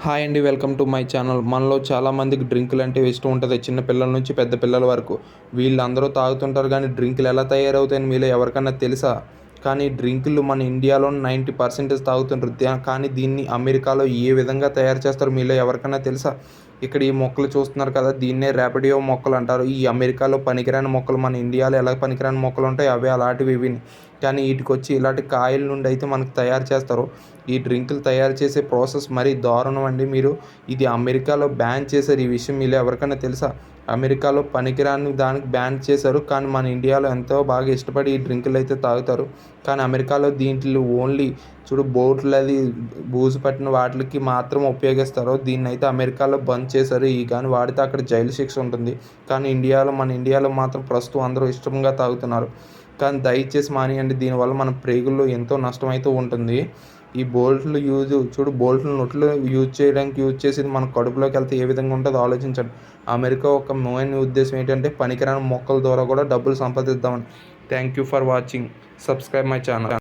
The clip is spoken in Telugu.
హాయ్ అండి, వెల్కమ్ టు మై ఛానల్. మనలో చాలామందికి డ్రింకులు అంటే ఇష్టం ఉంటుంది. చిన్న పిల్లల నుంచి పెద్ద పిల్లల వరకు వీళ్ళందరూ తాగుతుంటారు. కానీ డ్రింకులు ఎలా తయారవుతాయని మీలో ఎవరికన్నా తెలుసా? కానీ డ్రింకులు మన ఇండియాలో 90% తాగుతుంటారు. కానీ దీన్ని అమెరికాలో ఏ విధంగా తయారు చేస్తారో మీలో ఎవరికన్నా తెలుసా? ఇక్కడ ఈ మొక్కలు చూస్తున్నారు కదా, దీన్నే ర్యాపిడియో మొక్కలు అంటారు. ఈ అమెరికాలో పనికిరాని మొక్కలు మన ఇండియాలో ఎలా పనికిరాని మొక్కలు ఉంటాయి, అవే అలాంటివి ఇవిని. కానీ వీటికొచ్చి ఇలాంటి కాయల నుండి అయితే మనకు తయారు చేస్తారు. ఈ డ్రింకులు తయారు చేసే ప్రాసెస్ మరీ దారుణం అండి. ఇది అమెరికాలో బ్యాన్ చేశారు. ఈ విషయం మీలో ఎవరికైనా తెలుసా? అమెరికాలో పనికిరాని దానికి బ్యాన్ చేశారు. కానీ మన ఇండియాలో ఎంతో బాగా ఇష్టపడి ఈ డ్రింకులు అయితే తాగుతారు. కానీ అమెరికాలో దీంట్లో ఓన్లీ బోట్లు అది బూజు పట్టిన వాటికి మాత్రం ఉపయోగిస్తారు. దీన్నైతే అమెరికాలో బంద్ చేశారు. ఈ కానీ వాడితే అక్కడ జైలు శిక్ష ఉంటుంది. కానీ మన ఇండియాలో మాత్రం ప్రస్తుతం అందరూ ఇష్టంగా తాగుతున్నారు. కానీ దయచేసి మానేయండి. దీనివల్ల మన ప్రేగుల్లో ఎంతో నష్టమైతే ఉంటుంది. ఈ బోల్ట్లు నొట్లో యూజ్ చేసి మన కడుపులోకి వెళ్తే ఏ విధంగా ఉంటుందో ఆలోచించండి. అమెరికా ఒక మెయిన్ ఉద్దేశం ఏంటంటే పనికిరాని మొక్కల ద్వారా కూడా డబ్బులు సంపాదిద్దామని. Thank you for watching. Subscribe my channel.